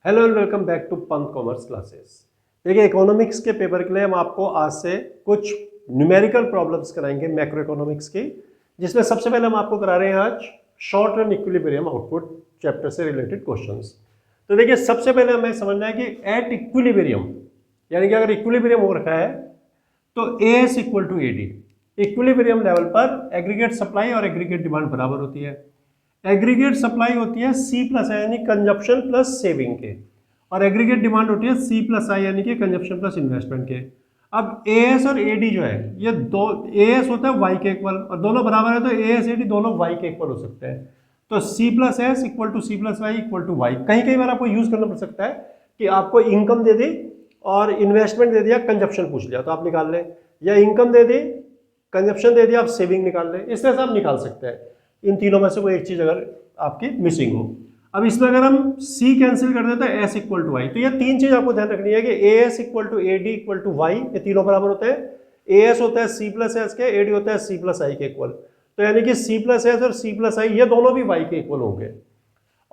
Hello and welcome back to Pant commerce classes. देखिए, economics के paper के लिए हम आपको आज से कुछ न्यूमेरिकल प्रॉब्लम्स कराएंगे मैक्रो इकोनॉमिक्स की, जिसमें सबसे पहले हम आपको करा रहे हैं आज short run equilibrium output chapter से रिलेटेड क्वेश्चंस। तो देखिए, सबसे पहले हमें समझना है कि एट इक्विलिब्रियम, यानी कि अगर इक्विलिब्रियम हो रखा है तो A S equal to A D, equilibrium level पर एग्रीगेट सप्लाई और एग्रीगेट डिमांड बराबर होती है। एग्रीगेट सप्लाई होती है सी प्लस आई यानी कंजप्शन प्लस सेविंग के, और एग्रीगेट डिमांड होती है सी प्लस आई यानी कि कंजप्शन प्लस इन्वेस्टमेंट के। अब ए एस और ए डी जो है, ये दो ए एस होता है वाई के इक्वल और दोनों बराबर है, तो ए एस ए डी दोनों वाई के इक्वल हो सकते हैं। तो C plus S equal to C plus Y equal to Y. कहीं कहीं बार आपको यूज करना पड़ सकता है कि आपको इनकम दे दी और इन्वेस्टमेंट दे दिया, कंजप्शन पूछ लिया तो आप निकाल लें, या इनकम दे दी, कंजप्शन दे दिया, आप सेविंग निकाल लें। इस तरह से आप निकाल सकते हैं इन तीनों में से कोई एक चीज अगर आपकी मिसिंग हो। अब इसमें अगर हम c कैंसिल कर देते हैं एस इक्वल टू वाई, तो ये तीन चीज आपको ध्यान रखनी है कि A S equal to A D equal to Y, ये तीनों बराबर होते हैं। ए एस होता है सी प्लस एस के, ए डी होता है सी प्लस आई के इक्वल, तो यानी कि सी प्लस एस और सी प्लस आई ये दोनों भी वाई के इक्वल होंगे।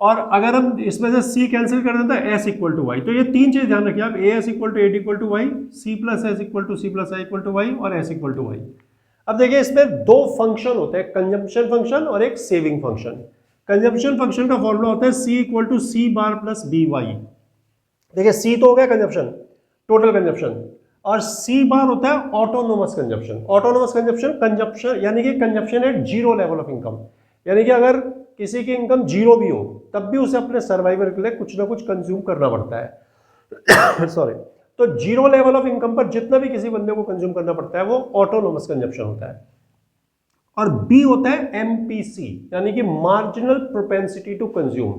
और अगर हम इसमें से c कैंसिल कर देते हैं एस इक्वल टू वाई, तो ये तीन चीज ध्यान रखिए आप, A S equal to A D equal to Y, C plus S equal to C plus I equal to Y और एस इक्वल टू वाई। अब देखिए, इसमें दो फंक्शन होते हैं, कंजम्पशन फंक्शन और एक सेविंग फंक्शन। कंजम्पशन फंक्शन का फॉर्मूला होता है c equal to C bar plus B Y. देखिए, c तो हो गया कंजम्पशन, टोटल कंजम्पशन, और c बार होता है ऑटोनोमस कंजम्पशन। ऑटोनोमस कंजम्पशन यानी कि consumption at zero level of income, यानी कि अगर किसी की इनकम जीरो भी हो तब भी उसे अपने सर्वाइवल के लिए कुछ ना कुछ कंज्यूम करना पड़ता है सॉरी। तो जीरो लेवल ऑफ इनकम पर जितना भी किसी बंदे को कंज्यूम करना पड़ता है वो ऑटोनोमस कंजम्पशन होता है। और बी होता है एमपीसी, यानी कि मार्जिनल प्रोपेंसिटी टू कंज्यूम,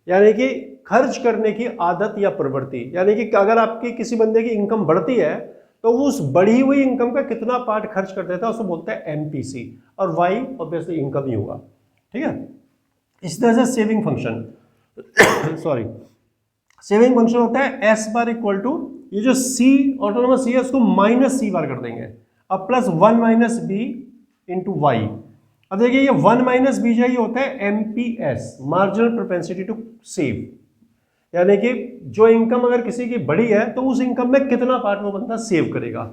यानी कि खर्च करने की आदत या प्रवृत्ति। यानी कि अगर आपकी किसी बंदे की इनकम बढ़ती है तो वो उस बढ़ी हुई इनकम का कितना पार्ट खर्च कर देता है उसको बोलते हैं एमपीसी, और वाई ऑब्वियसली इनकम ही होगा। ठीक है, इस तरह से saving function sorry, saving function होता है एस बार इक्वल टू, ये जो सी ऑटोनोमस सी है उसको माइनस सी बार कर देंगे, अब plus one minus B into Y. अब देखिए, ये वन माइनस बी जो ये होता है MPS, marginal propensity to save, यानी कि जो इनकम अगर किसी की बड़ी है तो उस इनकम में कितना पार्ट वो बंदा सेव करेगा,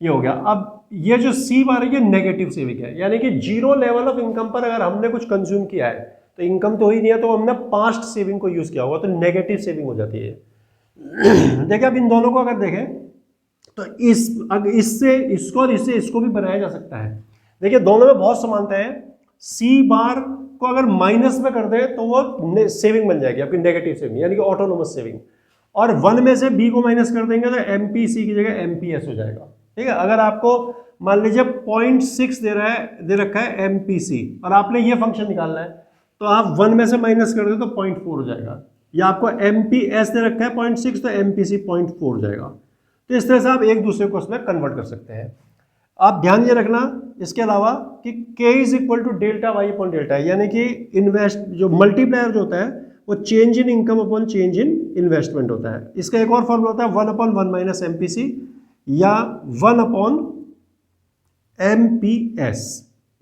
ये हो गया। अब ये जो सी बार है ये नेगेटिव सेविंग है, यानी कि जीरो लेवल ऑफ इनकम पर अगर हमने कुछ कंज्यूम किया है तो इनकम तो ही नहीं है, तो हमने पास्ट सेविंग को यूज किया होगा तो नेगेटिव सेविंग हो जाती है देखिए, अब इन दोनों को अगर देखें तो इससे इसको और इससे इसको भी बनाया जा सकता है। देखिए, दोनों में बहुत समानता है। सी बार को अगर माइनस में कर दे तो वो सेविंग बन जाएगी आपकी, नेगेटिव सेविंग यानी कि ऑटोनोमस सेविंग, और वन में से बी को माइनस कर देंगे तो एमपीसी की जगह एमपीएस हो जाएगा। ठीक है, अगर आपको मान लीजिए 0.6 दे रखा है एमपीसी और आपने ये फंक्शन निकालना है, तो आप वन में से माइनस कर दे तो 0.4 हो जाएगा, या आपको एमपीएस दे रखा है 0.6 तो एमपीसी 0.4 हो जाएगा। तो इस तरह से आप एक दूसरे को उसमें कन्वर्ट कर सकते हैं। आप ध्यान ये रखना इसके अलावा कि k is equal to delta Y upon delta, यानी कि इन्वेस्ट जो मल्टीप्लायर जो होता है वो change in income upon change in investment होता है। इसका एक और फॉर्मूला होता है 1 अपॉन 1 माइनस एमपीसी या 1 अपॉन एमपीएस।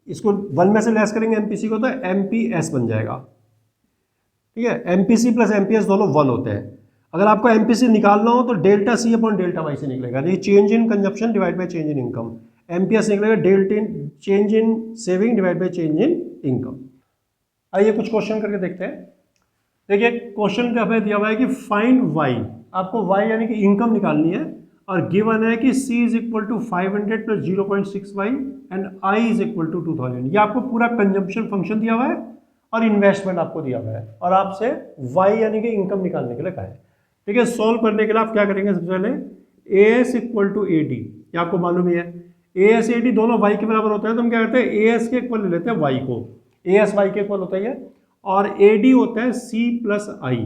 इसको 1 में से लेस करेंगे एमपीसी को तो एमपीएस बन जाएगा। ठीक है, एमपीसी प्लस एमपीएस दोनों 1 होते हैं। अगर आपको एमपीसी निकालना हो तो delta C upon delta Y से निकलेगा, ये change in consumption divide by change in income. MPS निकलेगा delta change in saving divide by change in income. आइए कुछ क्वेश्चन करके देखते हैं। देखिए, क्वेश्चन का हमें दिया हुआ है कि फाइंड वाई, आपको वाई यानी कि इनकम निकालनी है, और गिवन है कि c is equal to 500 plus 0.6 Y and i is equal to 2000। ये आपको पूरा कंजम्पशन फंक्शन दिया हुआ है और इन्वेस्टमेंट आपको दिया हुआ है, और आपसे y यानी कि इनकम निकालने के लिए कहा है। ठीक है, सॉल्व करने के लिए आप क्या करेंगे, सबसे पहले A S equal to A D, ये आपको मालूम ही है, ए एस ए डी दोनों y के बराबर होता है, तो हम क्या करते हैं ए एस के इक्वल ले लेते हैं y को, ए एस वाई के इक्वल होता है, और ए डी होता है c प्लस आई,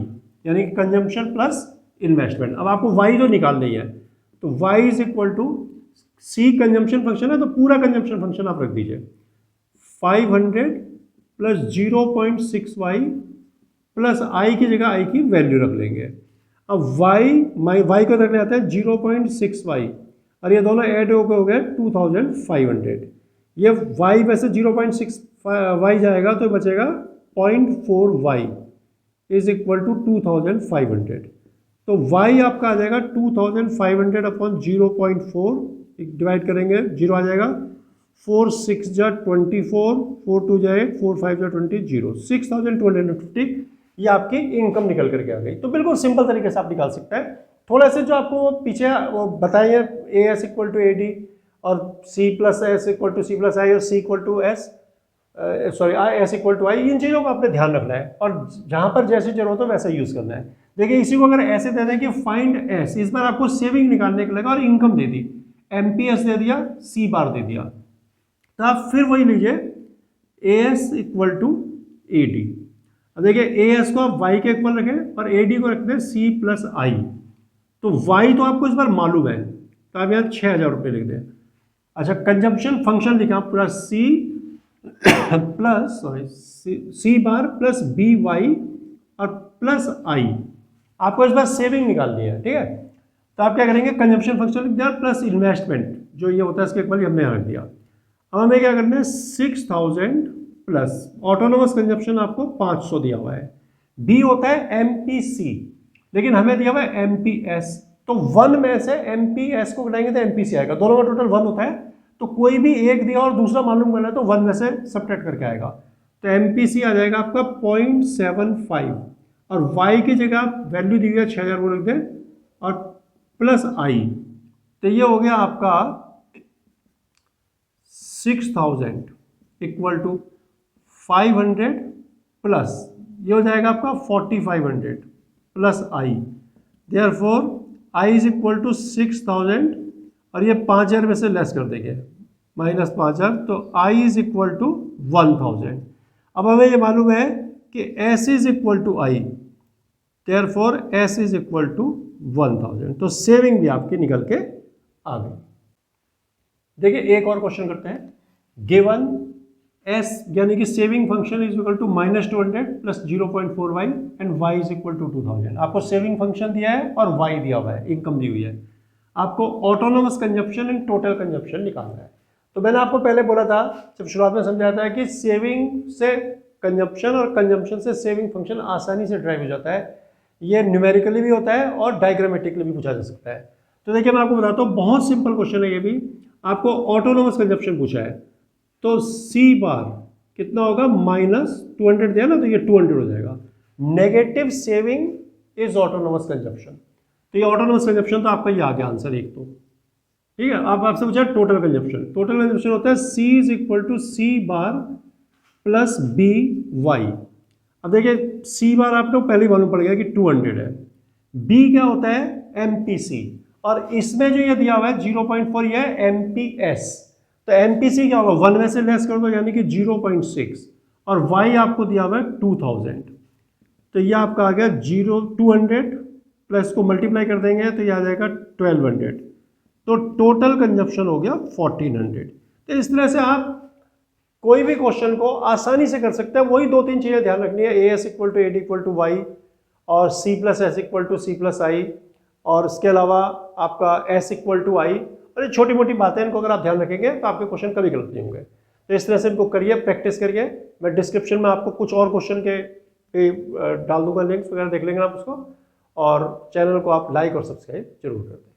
यानी कि कंजम्पशन प्लस इन्वेस्टमेंट। अब आपको y जो निकालनी है तो y is equal to c consumption function है तो पूरा कंजम्पशन फंक्शन आप रख दीजिए, 500 प्लस 0.6y प्लस i की जगह i की वैल्यू रख लेंगे। अब y को रखने आता है 0.6y, और ये दोनों ऐड होकर हो गए 2500। ये y में से 0.6y जाएगा तो बचेगा 0.4y इज इक्वल टू 2500। तो y आपका आ जाएगा 2500 अपॉन 0.4, डिवाइड करेंगे 0 आ जाएगा, 4 6 जा 24, 4 2 जाए 4 5 जा 20, 0, 6250 ये आपकी इनकम निकल करके आ गई। तो बिल्कुल सिंपल तरीके से आप निकाल सकते हैं। थोड़ा से जो आपको पीछे वो बताइए A S equal to A D और C plus S equal to C plus I और C equal to S sorry I S equal to I, इन चीज़ों को आपने ध्यान रखना है और जहाँ पर जैसी जरूरत हो वैसा यूज़ करना है। देखिए इसी को अगर ऐसे दे दें कि फाइंड एस, इस बार आपको सेविंग निकालने के लगा और इनकम दे दी, एमपीएस दे दिया, सी बार दे दिया, तो आप फिर वही लीजिए A S equal to A D. अब देखिए ए एस को आप वाई के इक्वल रखें और ए डी को रखते हैं सी प्लस आई। तो वाई तो आपको इस बार मालूम है, तो आप यहाँ 6000 रुपये लिख दें। अच्छा, कंजम्पशन फंक्शन लिखा पूरा C plus sorry C bar plus B Y और प्लस आई, आपको इस बार सेविंग निकालनी है, ठीक है। तो आप क्या करेंगे, कंजम्पशन फंक्शन लिख दिया प्लस इन्वेस्टमेंट जो ये होता है इसके इक्वल हमने यहाँ रख दिया। अब हमें क्या करना है, 6000 प्लस ऑटोनोमस कंजप्शन आपको 500 दिया हुआ है, बी होता है एमपीसी लेकिन हमें दिया हुआ है एमपीएस, तो 1 में से एमपीएस को घटाएंगे तो एमपीसी आएगा, दोनों का टोटल 1 होता है, तो कोई भी एक दिया और दूसरा मालूम करना है तो 1 में से सब्ट्रैक्ट करके आएगा, तो एमपीसी आ जाएगा आपका 0.75 और y की जगह वैल्यू दी हुई है 6000 को रख दें और प्लस आई, तो ये हो गया आपका 6000 इक्वल टू 500 प्लस ये हो जाएगा आपका 4500 plus I, therefore I is equal to 6000 और ये 5000 में से लेस कर देंगे माइनस 5000, तो आई इज इक्वल टू 1000। अब हमें ये मालूम है कि S is equal to I, therefore S is equal to 1000, तो सेविंग भी आपकी निकल के आ गई। देखिए एक और क्वेश्चन करते हैं, गिवन एस यानी कि saving function is equal to -200 plus 0.4y and y is equal to 2000। आपको सेविंग फंक्शन दिया है और y दिया हुआ है, इनकम दी हुई है, आपको autonomous consumption and total consumption निकालना है। तो मैंने आपको पहले बोला था, जब शुरुआत में समझाया था कि सेविंग से कंजप्शन और कंजप्शन से सेविंग फंक्शन आसानी से ड्राइव हो जाता है, ये न्यूमेरिकली भी होता है और डायग्रामेटिकली भी पूछा जा सकता है। तो देखिए मैं आपको बताता हूँ, बहुत सिंपल क्वेश्चन है ये भी, आपको ऑटोनोमस कंजप्शन पूछा है, तो सी बार कितना होगा, -200 दिया ना, तो ये 200 हो जाएगा। Negative saving is autonomous consumption, तो ये ऑटोनोमस कंजप्शन तो आपका ये आ गया आंसर एक, तो ठीक है। अब आपसे पूछा टोटल कंजप्शन, टोटल कंजप्शन होता है C is equal to C bar plus B Y. अब देखिए सी बार आपको पहले ही मालूम पड़ गया कि 200 है, बी क्या होता है एमपीसी, और इसमें जो ये दिया हुआ है 0.4 ये है एमपीएस, तो एमपीसी क्या होगा, 1 में से लेस कर दो यानी कि 0.6 और y आपको दिया हुआ है 2000, तो ये आपका आ गया 200 प्लस को मल्टीप्लाई कर देंगे तो ये आ जाएगा 1200, तो टोटल कंजप्शन हो गया 1400। तो इस तरह से आप कोई भी क्वेश्चन को आसानी से कर सकते हैं। वही 2-3 चीज़ें ध्यान रखनी है, A S equal to A D equal to Y और C plus S equal to C plus I, और इसके अलावा आपका एस इक्वल टू आई, और ये छोटी मोटी बातें इनको अगर आप ध्यान रखेंगे तो आपके क्वेश्चन कभी गलत नहीं होंगे। तो इस तरह से इनको करिए, प्रैक्टिस करिए। मैं डिस्क्रिप्शन में आपको कुछ और क्वेश्चन के डाल दूंगा, लिंक्स वगैरह देख लेंगे आप उसको, और चैनल को आप लाइक और सब्सक्राइब जरूर कर दें।